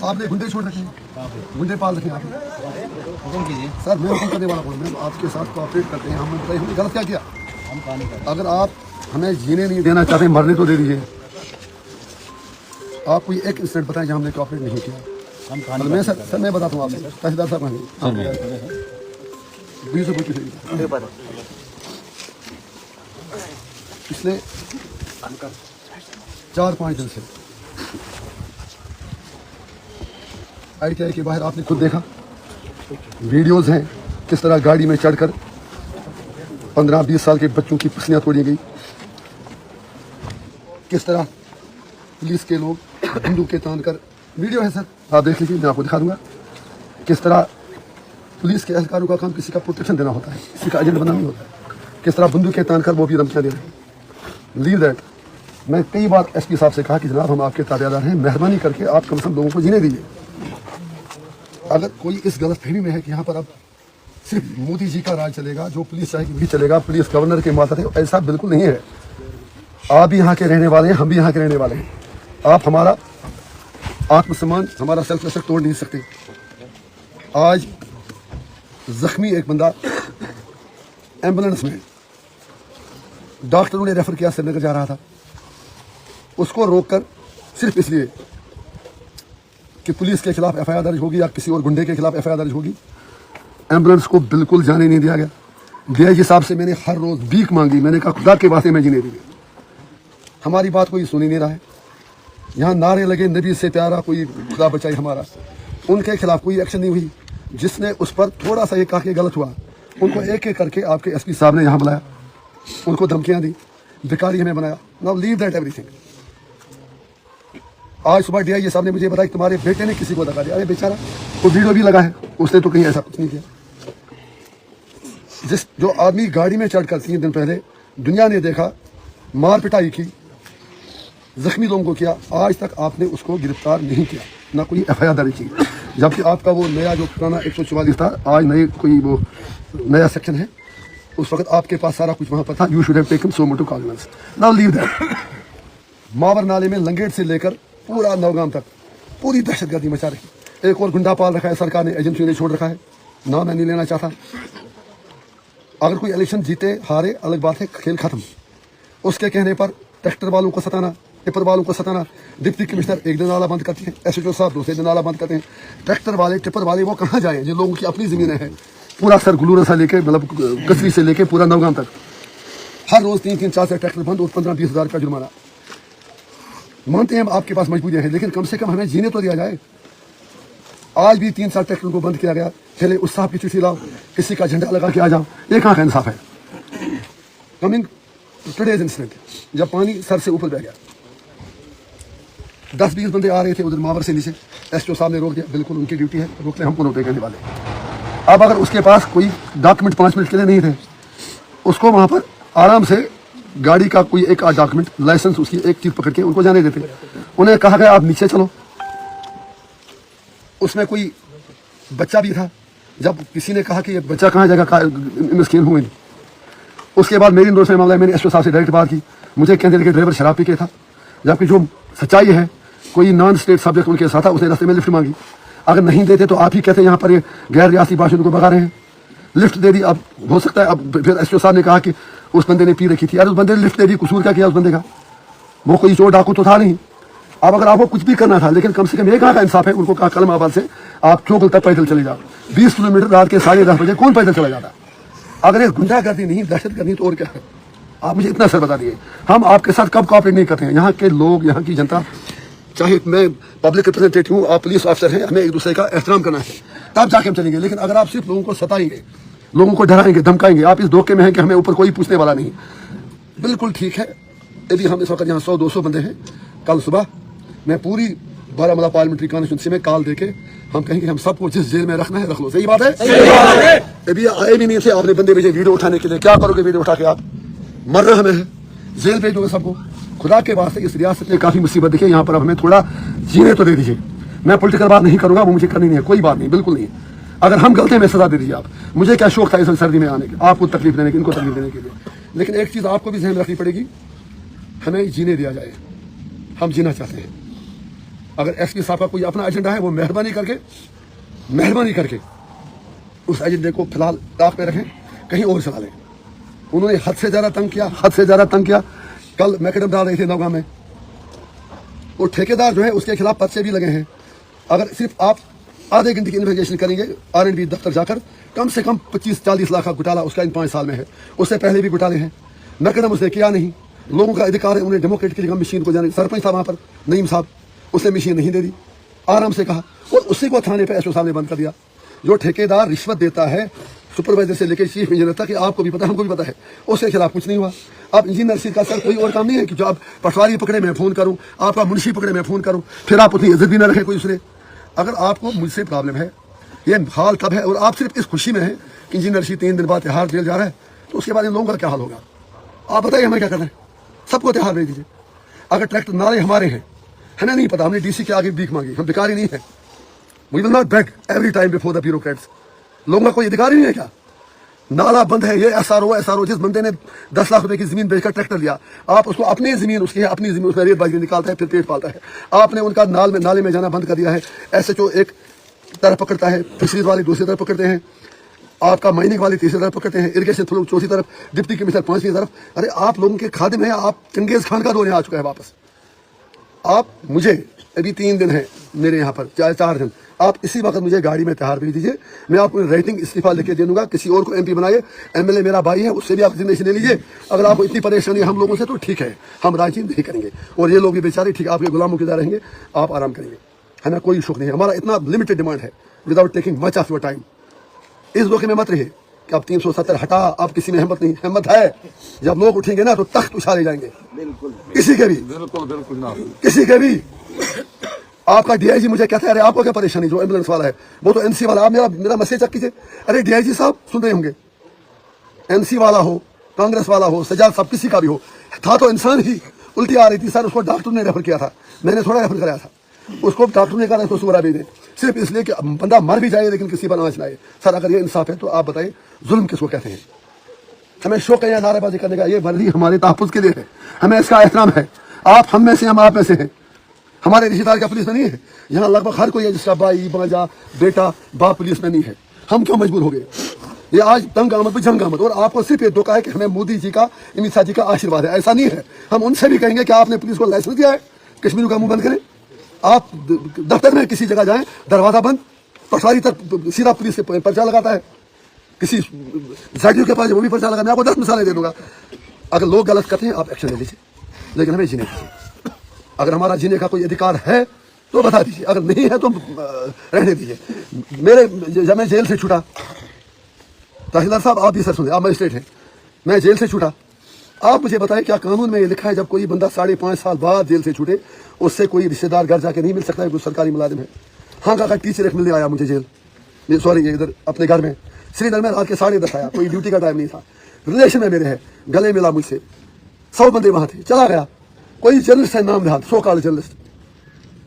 आपने गुंडे छोड़ रखे हैं, गुंडे पाल रखे हैं आपने। हुक्म कीजिए। सर मैं हुक्म करने वाला हूँ, आपके साथ कोऑपरेट करते हैं। हम बताइए हमने गलत क्या किया? हम कहा नहीं करते। अगर आप हमें जीने नहीं देना चाहते, मरने तो दे दीजिए। आप कोई एक इंसिडेंट बताएं जहाँ हमने कोऑपरेट नहीं किया। हम कहा मैं सर मैं बताता हूँ आपसे, तहसीलदार साहब कहेंगे पिछले 4-5 दिन से ITI के बाहर आपने खुद देखा, वीडियोस हैं किस तरह गाड़ी में चढ़कर 15-20 साल के बच्चों की पसलियाँ तोड़ी गई, किस तरह पुलिस के लोग बंदूकें तान कर, वीडियो है सर आप देख लीजिए, मैं आपको दिखा दूंगा किस तरह पुलिस के एहलकारों का काम किसी का प्रोटेक्शन देना होता है, किसी का एजेंट बनना नहीं होता है, किस तरह बंदूकें तान कर वो भी धमकियाँ दे रहे हैं। Leave that. मैं कई बार SP साहब से कहा कि जनाब हम आपके ताबेदार हैं, मेहरबानी करके आप कम से कम लोगों को जीने दीजिए। अगर कोई इस गलतफहमी में है कि यहाँ पर अब सिर्फ मोदी जी का राज चलेगा, जो पुलिस चाहेगी वही चलेगा, पुलिस गवर्नर के मातहत है, ऐसा बिल्कुल नहीं है। आप भी यहाँ के रहने वाले हैं, हम भी यहाँ के रहने वाले हैं। आप हमारा आत्मसम्मान, हमारा सेल्फ रिस्पेक्ट तोड़ नहीं सकते। आज जख्मी एक बंदा एम्बुलेंस में, डॉक्टरों ने रेफर किया, श्रीनगर जा रहा था, उसको रोककर सिर्फ इसलिए कि पुलिस के खिलाफ FIR दर्ज होगी या किसी और गुंडे के खिलाफ FIR दर्ज होगी, एम्बुलेंस को बिल्कुल जाने नहीं दिया गया। DIG साहब से मैंने हर रोज भीख मांगी, मैंने कहा खुदा के वास्ते में जीने दीजिए। हमारी बात कोई सुन ही नहीं रहा है। यहाँ नारे लगे नबी से प्यारा कोई खुदा बचाई हमारा, उनके खिलाफ कोई एक्शन नहीं हुई। जिसने उस पर थोड़ा सा ये कहा कि गलत हुआ, उनको एक एक करके आपके SP साहब ने यहाँ बुलाया, उनको धमकियाँ दी, भिखारी हमें बनाया। Now leave that everything. आज सुबह DIG साहब ने मुझे बताया कि तुम्हारे बेटे ने किसी को लगा दिया। अरे बेचारा, वो वीडियो भी लगा है, उसने तो कहीं ऐसा कुछ नहीं किया। जो आदमी गाड़ी में चढ़कर 3 दिन पहले दुनिया ने देखा, मार पिटाई की, जख्मी लोगों को किया, आज तक आपने उसको गिरफ्तार नहीं किया, ना कोई FIR दर्ज की। जबकि आपका वो नया जो पुराना 144 था, आज नए कोई वो नया सेक्शन है, उस वक्त आपके पास सारा कुछ वहाँ पर था। You should have taken so much cognizance. Now leave that. Mawar नाले में लंगेट से लेकर पूरा नौगाम तक पूरी दहशतगर्दी मचा रही। एक और गुंडा पाल रखा है सरकार ने, एजेंसी ने छोड़ रखा है, नाम मैं नहीं लेना चाहता। अगर कोई इलेक्शन जीते हारे अलग बात है, खेल खत्म। उसके कहने पर ट्रैक्टर वालों को सताना, टिपर वालों को सताना। डिप्टी कमिश्नर एक दिन नाला बंद करते हैं, SHO साहब दूसरे दिन नाला बंद करते हैं। ट्रैक्टर वाले, टिपर वाले वो कहाँ जाएं जिन लोगों की अपनी ज़मीनें हैं। पूरा सर गुलूरा से लेके, मतलब कसरी से लेके पूरा नौगाम तक हर रोज़ 3-3, 4 ट्रैक्टर बंद और 15-20 हज़ार का जुर्माना। मानते हैं हम आपके पास मजबूरियाँ हैं, लेकिन कम से कम हमें जीने तो दिया जाए। आज भी 3-4 ट्रैक्टर को बंद किया गया। चले उस साहब की चिट्ठी लाओ, किसी का झंडा लगा के आ जाओ, ये कहाँ का इंसाफ है? कमिंग टुडेज इंसिडेंट, जब पानी सर से ऊपर बह गया, 10-20 बंदे आ रहे थे उधर मावर से नीचे, SHO साहब ने रोक दिया। बिल्कुल उनकी ड्यूटी है, रोक ले, हमको नोटिस करने वाले। अब अगर उसके पास कोई डॉक्यूमेंट 5 मिनट के लिए नहीं थे, उसको वहाँ पर आराम से गाड़ी का कोई एक डॉक्यूमेंट, लाइसेंस, उसकी एक चीज पकड़ के उनको जाने देते। उन्हें कहा गया आप नीचे चलो। उसमें कोई बच्चा भी था, जब किसी ने कहा कि ये बच्चा कहाँ जाएगा, मिस्किन हुए नहीं। उसके बाद मेरी नोटिस में मामला है, मैंने SHO साहब से डायरेक्ट बात की। मुझे कहते थे कि ड्राइवर शराब पी के था, जबकि जो सच्चाई है कोई नॉन स्टेट सब्जेक्ट उनके साथ था, उसने रास्ते में लिफ्ट मांगी। अगर नहीं देते तो आप ही कहते यहाँ पर ये गैर रियासती बाशिंदों को भगा रहे हैं। लिफ्ट दे दी। अब हो सकता है अब फिर SHO साहब ने कहा कि उस बंदे ने पी रखी थी। यार उस बंदे ने लिफ्ट दे दी, कसूर क्या किया उस बंदे का? वो कोई चोर डाकू तो था नहीं। अब अगर आपको कुछ भी करना था, लेकिन कम से कम ये कहाँ का इंसाफ है? उनको कहा कलम आबाद से आप चौक तक पैदल चले जाओ। 20 किलोमीटर रात के 10:30 बजे कौन पैदल चला जाता? अगर ये गुंडागर्दी नहीं, दहशत गर्दी तो और क्या है? आप मुझे इतना सर बता दिए, हम आपके साथ कब कोऑपरेट नहीं करते हैं? यहाँ के लोग, यहाँ की जनता, चाहे मैं पब्लिक रिप्रेजेंटेटिव हूँ, आप पुलिस ऑफिसर हैं, हमें एक दूसरे का एहतराम करना है, तब जाके हम चलेंगे। लेकिन अगर आप सिर्फ लोगों को सताएंगे, लोगों को डराएंगे, धमकाएंगे, आप इस धोखे में हैं कि हमें ऊपर कोई पूछने वाला नहीं। बिल्कुल ठीक है, यदि हम इस वक्त यहाँ 100-200 बंदे हैं, कल सुबह मैं पूरी बारामूला पार्लियामेंट्री कॉन्स्टिट्यूंसी में कॉल देके हम कहेंगे हम सबको जिस जेल में रखना है रख लो। सही बात है? अभी आए भी नहीं थे, आपने बंदे भेजे वीडियो उठाने के लिए। क्या करोगे वीडियो उठा के? आप मर रहे हमें है, जेल भेज दोगे सबको? खुदा के वास्ते इस रियासत में काफी मुसीबत देखिए, यहाँ पर हमें थोड़ा जीने तो दे दीजिए। मैं पॉलिटिकल बात नहीं करूंगा, वो मुझे करनी नहीं है, कोई बात नहीं, बिल्कुल नहीं। अगर हम गलत हैं, मैं सजा दे दीजिए। आप, मुझे क्या शौक था इस सर्दी में आने के, आपको तकलीफ देने की, इनको तकलीफ देने के लिए। लेकिन एक चीज आपको भी ध्यान रखनी पड़ेगी, हमें जीने दिया जाए, हम जीना चाहते हैं। अगर एसपी साहब का कोई अपना एजेंडा है वो मेहरबानी करके उस एजेंडे को फिलहाल ताक पे रखें, कहीं और चला लें। उन्होंने हद से ज़्यादा तंग किया। कल मैकेडम डाल रहे थे नौगांव में, वो ठेकेदार जो है उसके खिलाफ पर्चे भी लगे हैं। अगर सिर्फ आप आधे घंटे की इन्वेस्टिगेशन करेंगे R&B दफ्तर जाकर, कम से कम 25-40 लाख का घोटाला उसका इन 5 साल में है। उससे पहले भी घोटाले हैं, मैकेडम उसने किया नहीं। लोगों का अधिकार है, उन्हें डेमोक्रेटिकली मशीन को जाने। सरपंच था वहाँ पर नईम साहब, उसने मशीन नहीं दे दी, आराम से कहा, और उसी को थाने पर एसओ साहब ने बंद कर दिया। जो ठेकेदार रिश्वत देता है सुपरवाइजर से लेकर चीफ इंजीनियर तक, आपको भी पता है, हमको भी पता है, उसके खिलाफ कुछ नहीं हुआ। अब इंजीनियर का सर कोई और काम नहीं है कि जो आप पटवारी पकड़े मैं फ़ोन करूं, आपका मुंशी पकड़े मैं फ़ोन करूं, फिर आप उतनी इज्जत भी न रखें कोई दूसरे। अगर आपको मुझसे प्रॉब्लम है, ये हाल तब है, और आप सिर्फ इस खुशी में है कि इंजीनियर 3 दिन बाद तिहाड़ जेल जा रहा है, तो उसके बाद इन लोगों का क्या हाल होगा? आप बताइए हमें क्या करना है? सबको तिहाड़ भेज दीजिए। अगर ट्रैक्टर नाले हमारे हैं, हमें नहीं पता, हमने डीसी के आगे भीख मांगी, हम भिखारी नहीं है। We will not beg every time before the bureaucrats. लोगों का कोई अधिकार ही नहीं है क्या? नाला बंद है, ये एसआरओ जिस बंदे ने 10 लाख रुपए की जमीन बेचकर ट्रैक्टर लिया, आप उसको अपनी जमीन उसमें रेत बाजरी निकालता है, फिर पेट पालता है। आपने उनका नाले में जाना बंद कर दिया है। SHO एक तरफ पकड़ता है, फिशरीज वाले दूसरी तरफ पकड़ते हैं, आपका माइनिंग वाले तीसरी तरफ पकड़ते हैं, इरिगेशन चौथी तरफ, डिप्टी कमिश्नर 5वीं तरफ। अरे आप लोगों के खादिम हैं, आप चंगेज खान का दौर यहाँ आ चुका है वापस। आप मुझे अभी 3 दिन है मेरे यहाँ पर, 4 दिन, आप इसी वक्त मुझे गाड़ी में तिहाड़ भेज दीजिए, मैं आपको राइटिंग इस्तीफा लिख के दे दूंगा। किसी और को MP बनाइए, MLA मेरा भाई है, उससे भी आप रिजिग्नेशन ले लीजिए। अगर आपको इतनी परेशानी है हम लोगों से तो ठीक है, हम राजनीति नहीं करेंगे, और ये लोग भी बेचारे ठीक आपके गुलामों की तरह रहेंगे, आप आराम करेंगे, हमें कोई शौक नहीं है। हमारा इतना लिमिटेड डिमांड है, without taking much of your time. इस धोखे में मत रहिए कि आप 370 हटा, आप किसी में हिम्मत नहीं। हिम्मत है, जब लोग उठेंगे ना तो तख्त उछाले जाएंगे, किसी के भी, किसी के भी। आपका DIG मुझे कहता है, अरे आपको क्या परेशानी, जो एम्बुलेंस वाला है वो तो NC वाला, आप मेरा मैसेज चेक कीजिए। अरे DIG साहब सुन रहे होंगे, NC वाला हो, कांग्रेस वाला हो, सजाद साहब किसी का भी हो, था तो इंसान ही। उल्टी आ रही थी सर, उसको डॉक्टर ने रेफर किया था, मैंने थोड़ा रेफर कराया था, उसको डॉक्टर ने कहा उसको सुबह भेज दें, सिर्फ इसलिए कि बंदा मर भी जाए लेकिन किसी पर आँच लाए। सर अगर ये इंसाफ है तो आप बताइए जुल्म किसको कहते हैं? हमें शौक है नारेबाजी करने का, ये वर्दी हमारे तहफ़्फ़ुज़ के लिए है, हमें इसका एहतराम है। आप हम में से, हम आप में से हैं, हमारे रिश्तेदार क्या पुलिस में नहीं है? यहाँ लगभग हर कोई है जिसका भाई, भांजा, बेटा, बाप पुलिस में नहीं है। हम क्यों मजबूर हो गए? ये आज तंग आमद पे जंग आमद, और आपको सिर्फ ये धोखा है कि हमें मोदी जी का, अमित शाह जी का आशीर्वाद है। ऐसा नहीं है। हम उनसे भी कहेंगे कि आपने पुलिस को लाइसेंस दिया है, कश्मीरियों का मुंह बंद करें। आप दफ्तर में किसी जगह जाएं, दरवाजा बंद, पटवारी तक सीधा पुलिस से पर्चा लगाता है, किसी ZDO के पास वो भी पर्चा लगा। मैं आपको 10 मिसालें दे दूंगा। अगर लोग गलत करते हैं आप एक्शन ले लीजिए, लेकिन हमें जीने दीजिए। अगर हमारा जीने का कोई अधिकार है तो बता दीजिए, अगर नहीं है तो रहने दीजिए। जब मैं जेल से छूटा, तहसीलदार साहब आप भी सर सुने, आप मजिस्ट्रेट हैं, मैं जेल से छूटा, आप मुझे बताएं क्या कानून में ये लिखा है जब कोई बंदा 5.5 साल बाद जेल से छूटे उससे कोई रिश्तेदार घर जाके नहीं मिल सकता है, कोई सरकारी मुलाजिम है? हाँ काका, टीचर एक मिलने आया मुझे जेल, सॉरी इधर अपने घर में श्रीनगर में, रात के 10:30 आया, कोई ड्यूटी का टाइम नहीं था, रिलेशन में मेरे है, गले मिला मुझसे, 100 बंदे वहाँ थे, चला गया। कोई जर्नलिस्ट है, नाम देहात, सो कॉल्ड जर्नलिस्ट,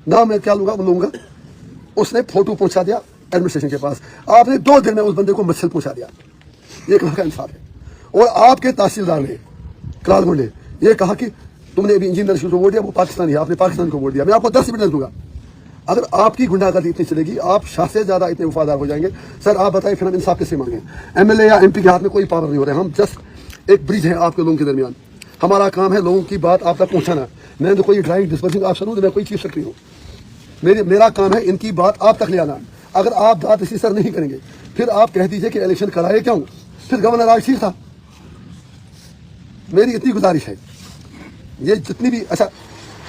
नाम मैं क्या लूंगा, उसने फोटो पहुंचा दिया एडमिनिस्ट्रेशन के पास। आपने 2 दिन में उस बंदे को मच्छर पहुंचा दिया। ये कहाँ का इंसाफ है? और आपके तहसीलदार ने, करालगुंड ने, ये कहा कि तुमने अभी इंजीनियर को वोट दिया, वो पाकिस्तानी है, आपने पाकिस्तान को वोट दिया। मैं आपको 10 एविडेंस दूंगा। अगर आपकी गुंडागर्दी इतनी चलेगी, आप शाह से ज्यादा इतने वफादार हो जाएंगे। सर आप बताइए फिर हम इंसाफ कैसे मांगे? MLA या MP के हाथ में कोई पावर नहीं हो रहा है, हम जस्ट एक ब्रिज है आपके लोगों के दरमियान। हमारा काम है लोगों की बात आप तक पहुंचाना। मैं तो कोई ड्राइंग डिस्पर्सिंग ऑफिसर हूँ, तो मैं कोई चीफ सेक्रेटरी हूँ, मेरा काम है इनकी बात आप तक ले आना। अगर आप बात इसी सर नहीं करेंगे, फिर आप कह दीजिए कि इलेक्शन कराए क्यों, फिर गवर्नर आज ठीक था। मेरी इतनी गुजारिश है, ये जितनी भी, अच्छा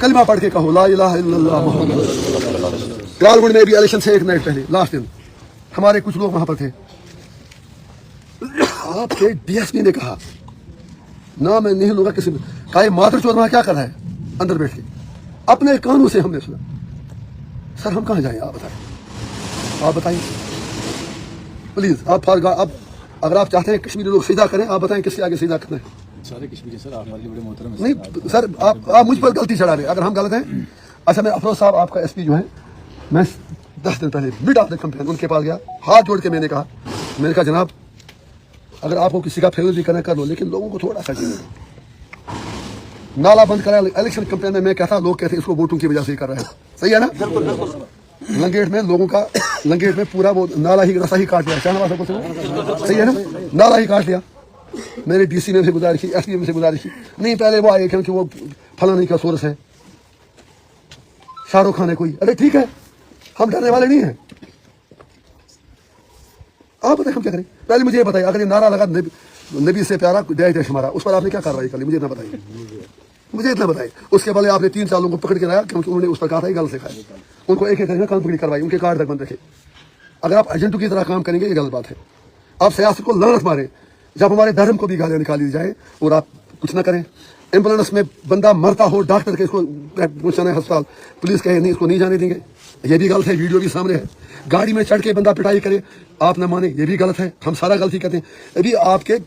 कलमा पढ़ के कहो ला इलाहा इल्लल्लाह मुहम्मद रसूलुल्लाह। करालगुंड में भी इलेक्शन से 1 मिनट पहले लास्ट दिन हमारे कुछ लोग वहां पर थे, आपके DSP ने कहा ना मैं नहीं लूंगा किसी में, कहा मातर चोर वहां क्या कर रहा है अंदर बैठ के, अपने कानों से हमने सुना। सर हम कहाँ जाएं? आप बताइए प्लीज। आप अगर आप चाहते हैं कश्मीरी लोग सीधा करें, आप बताएं किसके आगे सीधा करना है? सारे कश्मीरी सर आप हमारे बड़े मोहतरम हैं। नहीं सर, आप मुझ पर गलती चढ़ा रहे, अगर हम गलत हैं। अच्छा मैं अफरोज साहब आपका SP जो है, मैं 10 दिन पहले मिड ऑफ द कैंपेन उनके पास गया, हाथ जोड़ के मैंने कहा जनाब अगर आपको किसी का फेवर भी करना कर लो, लेकिन लोगों को थोड़ा सा जीने दो। नाला बंद कराया इलेक्शन कैंपेन में, मैं कहता लोग कहते इसको वोटों की वजह से ही कर रहे हैं। صحیح ہے نا؟ لنگیٹ میں لوگوں کا لنگیٹ میں پورا وہ نالا ہی رسا ہی کاٹ لیا شاہنواز کو، صحیح ہے نا؟ نالا ہی کاٹ لیا. میرے ڈی سی میں سے گزارش کی، ایس پی میں سے گزارش کی، نہیں پہلے وہ آئے کیونکہ وہ فلانی کا سورس ہے، شاہ رخ خان ہے کوئی. ارے ٹھیک ہے، ہم ڈرنے والے نہیں ہیں. آپ بتائیں ہم کیا کریں؟ پہلے مجھے یہ بتائیے، اگر یہ نعرہ لگا نبی سے پیارا ڈیش ڈیش ہمارا، اس پر آپ نے کیا کارروائی کر لی؟ مجھے اتنا بتائیے، مجھے اتنا بتائیے. اس کے پہلے آپ نے 3 سالوں کو پکڑ کے لایا کیونکہ انہوں نے اس پر کہا تھا یہ غلط سکھایا. ان کو ایک ایک کر کے کان پکڑی کروائی، ان کے کارڈ تک بند رکھے. اگر آپ ایجنٹوں کی طرح کام کریں گے یہ غلط بات ہے. آپ سیاست کو لعنت ماریں جب ہمارے دھرم کو بھی گالیاں نکالی جائے اور آپ کچھ نہ کریں. ایمبولینس میں بندہ مرتا ہو، ڈاکٹر کے اس کو پہنچانا ہے ہسپتال، پولیس کہے نہیں اس کو نہیں جانے دیں گے، یہ بھی غلط ہے. ویڈیو بھی سامنے ہے. گاڑی میں چڑھ کے بندہ پٹائی کرے، آپ نہ مانے، یہ بھی غلط ہے. ہم سارا غلطی کرتے ہیں. ابھی آپ کے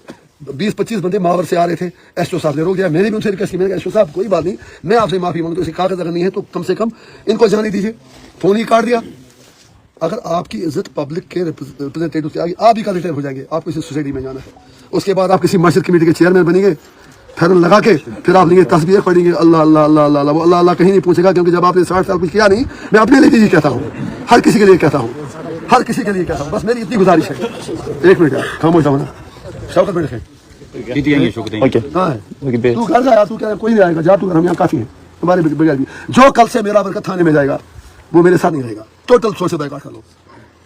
20-25 بندے ماور سے آ رہے تھے، ایس او صاحب نے روک دیا. میں نے بھی ان سے ریکویسٹ کی، میں نے کہا ایس او صاحب کوئی بات نہیں، میں آپ سے معافی مانگتا ہوں، اسے کاغذ اگر نہیں ہے تو کم سے کم ان کو جانے دیجیے. فون ہی کاٹ دیا. اگر آپ کی عزت پبلک کے ریپرزینٹیٹیو سے آگے، آپ بھی کا ریٹائر ہو جائیں گے. آپ کسی سوسائٹی میں جانا ہے، اس کے بعد آپ کسی مسجد کمیٹی کے چیئرمین بنیں گے، پھر لگا کے پھر آپ لیں گے تسبیح پڑھیں گے اللہ اللہ اللہ اللہ اللہ. وہ اللہ اللہ کہیں نہیں پوچھے گا، کیونکہ جب آپ نے 60 سال کچھ کیا نہیں. میں اپنے لیے بھی یہ کہتا ہوں، ہر کسی کے لیے کہتا ہوں، ہر کسی کے لیے کہتا ہوں. بس میری اتنی گزارش ہے. ایک منٹ خاموش رہو نا. شوکت بیٹھ ہے. ہاں تو گھر جا، تو کیا کوئی نہیں آئے گا، جا تو گھر، ہم یہاں کافی ہیں ہمارے بغیر بھی. جو کل سے میرا ورکر تھانے میں جائے گا وہ میرے ساتھ نہیں رہے گا. ٹوٹل سوچ سے بیکار کر لو.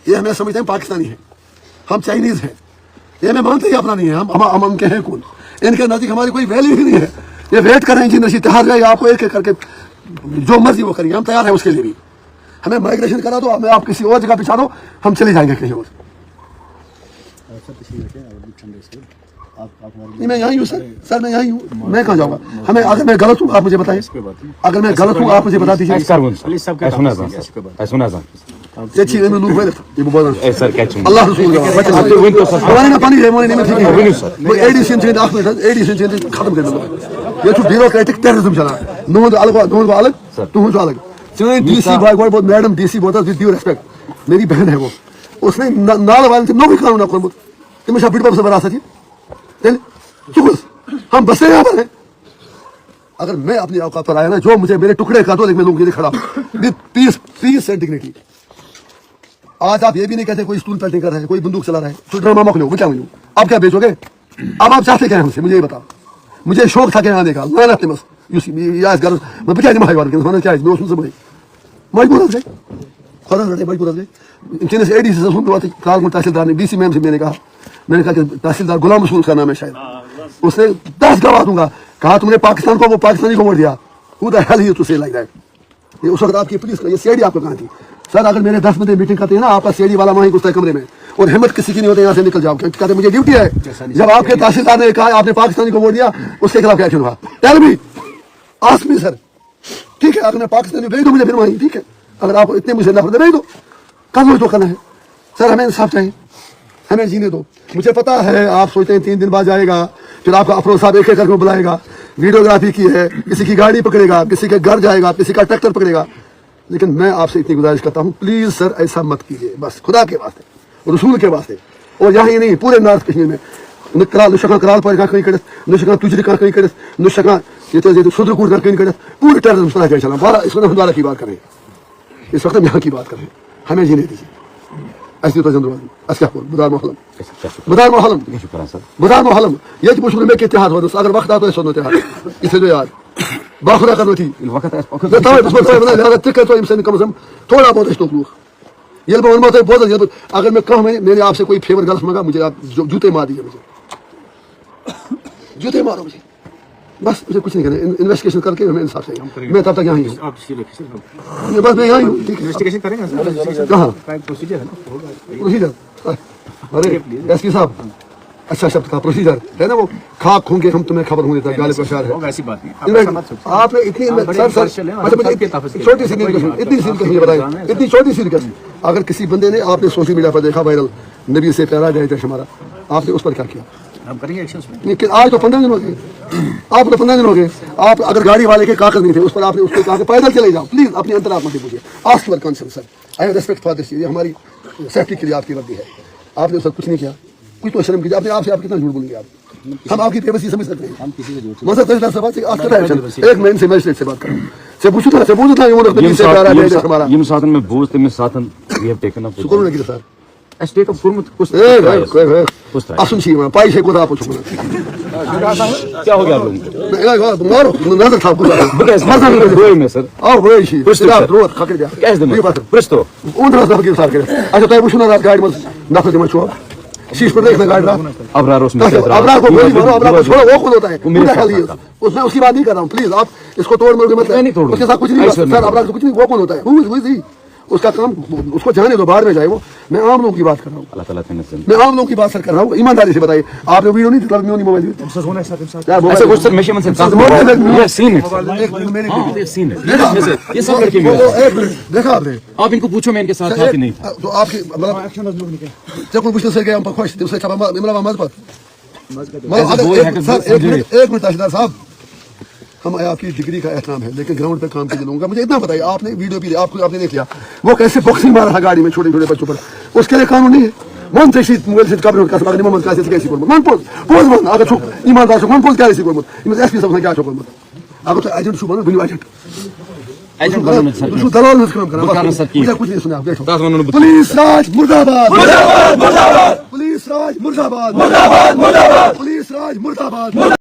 یہ ہمیں سمجھتے ہیں پاکستانی ہیں، ہم چائنیز ہیں، یہ ہمیں مانتے ہی اپنا نہیں ہے. ہم ان کے ہیں کون؟ ان کے نزدیک ہماری کوئی ویلیو ہی نہیں ہے. یہ ویٹ کر رہے ہیں جی نشی تہار جائے آپ کو ایک ایک کر کے جو مرضی وہ کریے، ہم تیار ہیں اس کے لیے بھی. ہمیں مائگریشن کرا دو، ہمیں آپ کسی اور جگہ پہنچا دو، ہم چلے جائیں گے کہیں اور. نہیں میں یہاں ہی ہوں سر میں یہاں ہی ہوں. میں کہاں جاؤں گا؟ ہمیں اگر میں غلط ہوں آپ مجھے بتائیں، اگر میں غلط ہوں آپ مجھے بتا دیجیے. اللہ رسول ختم کر دو. یہ بیوروکریٹک ٹیررزم چلان نوند الگ تہذ الگ. چین ڈی سی بائی گوڑ میڈم ڈی سی بہت ود ڈیو ریسپیکٹ، میری بہن ہے وہ، اس نے نال والے نوکری قانون کورمت، تمہیں بڑ بب سے وراثت ہم بسے یہاں پر ہیں. اگر میں اپنی اوقات پر آیا نا، جو مجھے میرے ٹکڑے کر دو لیکن میں لوگوں کے لیے کھڑا پیس اینڈ ڈگنیٹی. آج آپ یہ بھی نہیں کہتے کوئی اسٹول پیلٹنگ کر رہا ہے، کوئی بندوق چلا رہا ہے، تو ڈرامہ مکلو میں کیا ہوں. اب کیا بیچو گے؟ اب آپ چاہتے کیا ہیں ہم سے؟ مجھے یہ بتاؤ. مجھے شوق تھا کہ آنے کا میں رہتے بس میں بچا نہیں ماہی ہونا چاہیے میں اس سے مجبور ہو گئے خدا مجبور ہو گئے. چینس اے ڈی سی سے کال تحصیلدار نے ڈی سی میم سے میں نے کہا کہ تحصیلدار غلام رسول کا نام ہے شاید، اس نے 10 گواہ دوں گا. کہا تم نے پاکستان کو وہ پاکستانی کو ووٹ دیا. Who the hell you to say like that؟ یہ اس وقت آپ کی پولیس کا یہ سی آئی ڈی آپ کو کہاں تھی؟ سر اگر میرے 10 بندے میٹنگ کرتے ہیں نا، آپ کا سی آئی ڈی والا وہیں گھستا ہے کمرے میں، اور ہمت کسی کی نہیں ہوتی یہاں سے نکل جاؤ، کہتے مجھے ڈیوٹی ہے. جب آپ کے تحصیلدار نے کہا آپ نے پاکستانی کو ووٹ دیا، اس کے خلاف کیا ایکشن ہوا؟ ٹیل می، آسک می سر. ٹھیک ہے اگر میں پاکستانی بھیج دو مجھے پھر وہیں، ٹھیک ہے اگر آپ اتنے مجھے نفرت بھیج دو، کل تو کرنا ہے. سر ہمیں انصاف چاہیے، ہمیں جینے دو. مجھے پتا ہے آپ سوچتے ہیں 3 دن بعد جائے گا، پھر آپ کا افروز صاحب ایک ایک کر کے بلائے گا، ویڈیوگرافی کی ہے، کسی کی گاڑی پکڑے گا، کسی کے گھر جائے گا، کسی کا ٹریکٹر پکڑے گا. لیکن میں آپ سے اتنی گزارش کرتا ہوں پلیز سر ایسا مت کیجیے، بس خدا کے واسطے رسول کے واسطے. اور یہاں ہی نہیں پورے نارتھ کشمیر میں کرال پار کہیں کڑت نشکا تجری کہیں کڑت نشکا یہ سدر کوٹ کہیں کڑت پورے ٹیررزم طرح چلا. بارہ اس وقت ہم دوبارہ کی بات کریں، اس وقت ہم یہاں کی بات کریں. ہمیں جینے دیجیے. ایسی تو بدار محلم یہ مشکل میں کہ اتحاد ہو اگر وقت آتا ہے سنو اتحاد اسے جو یاد باخدا کرنی تھی کم از کم تھوڑا بہت اشتوک لوگ یہ بہت. اگر میں کہوں میں نے آپ سے کوئی فیور غلط مانگا، مجھے آپ جوتے مار دیجیے، مجھے جوتے مارو مجھے، بس مجھے کچھ نہیں کرنا. انویسٹیگیشن کر کے ہمیں انصاف چاہیے. میں تب تک یہاں ہی ہوں، بس میں یہاں ہی ہوں. کہاں پروسیجر؟ ارے ایس پی صاحب اچھا شبد کا پروسیجر ہے نا، وہ کھاک کھوں گے ہم تمہیں خبر ہوں دیتا غالب کا شعر ہے. آپ نے اتنی چھوٹی سی اتنی سی مجھے بتائیں، اتنی چھوٹی سی ریکویسٹ. اگر کسی بندے نے آپ نے سوشل میڈیا پر دیکھا وائرل نبی سے پیارا جائے تھا ہمارا، آپ نے اس پر کیا کیا؟ آج تو 15 دن ہو گئے، آپ کو 15 دن ہو گئے. آپ اگر گاڑی والے کے کاغذ نہیں تھے اس پر آپ نے اس کو کہا کہ پیدل چلے جاؤ. پلیز اپنے اندر آپ مجھے پوچھیے، ask for concern sir, I have respect for this. یہ ہماری سیفٹی کے لیے آپ کی وردی ہے. آپ نے اس وقت کچھ نہیں کیا. कुछ तो शर्म कीजिए अपने आप से, आप कितना झूठ बोलेंगे आप? हम आपकी बेबसी समझ सकते हैं। हम किसी के झूठ मसला तहसीलदार साहब से आज का एक महीने से मजिस्ट्रेट से बात कर से पूछो था ये वो हमारा यम साथन में बोझ ते में साथन वी हैव टेकन अप शुक्र नहीं किया सर स्टेट ऑफ कुर्मत कुछ असुन छी पाई से कोदा पूछो क्या हो गया आप लोगों को मारो नजर था गोई में सर आओ होय छी आप रोत खकर दिया कैसे दे प्रस्तो उन रास्ता के साथ करे अच्छा तो पूछो ना गाड़ी में नफर में छो शीश पर देखना गाड़ी अबरार उसमें अबरार को गोली मारो, अबरार को छोड़ो, वो कौन होता है? मेरा ख्याल ये उसमें उसकी बात नहीं कर रहा हूँ, प्लीज आप इसको तोड़ मोड़ के मत नहीं तोड़ूंगा। उसके साथ कुछ नहीं सर, अबरार को कुछ नहीं, वो कौन होता है? हुई उसका काम, उसको जाने दो, बाहर में जाए वो। मैं आम लोगों की बात कर रहा हूँ, अल्लाह ताला ने मैं आम लोगों की बात सर कर रहा हूँ। ईमानदारी से बताइए, आपने वीडियो नहीं दिखा मोबाइल में? ऐसे कुछ सर मेशरमेंट से ये सीन है ये सीन है ये सब लड़के में एक मिनट देखा आपने? आप इनको पूछो मैं इनके साथ था कि नहीं था तो आपकी मतलब जब कोई पूछते सर गया हम पर खुश थे उससे छापा मतलब मत पर सर एक मिनट तहसीलदार साहब, हम आपकी डिग्री का एहतराम है लेकिन ग्राउंड पे काम कीजिए लोगों का। मुझे इतना बताइए, आपने वीडियो भी आपको आपने देख लिया वो कैसे बॉक्सिंग मार रहा गाड़ी में छोटे छोटे बच्चों पर, उसके लिए कानून नहीं है? मन से मोबाइल से कब्र का सबक मोहम्मद का कैसे बोल मन पोज पोज मन अगर छुप ईमानदार से मन पोज क्या ऐसे बोल मत एसपी साहब ने क्या बोल मत अगर तो एजेंट छुप ना बिल्कुल एजेंट एजेंट सर दलाल ने काम करा मुझे कुछ नहीं सुना आप देखो पुलिस राज मुर्दाबाद मुर्दाबाद मुर्दाबाद पुलिस राज मुर्दाबाद मुर्दाबाद मुर्दाबाद पुलिस राज मुर्दाबाद।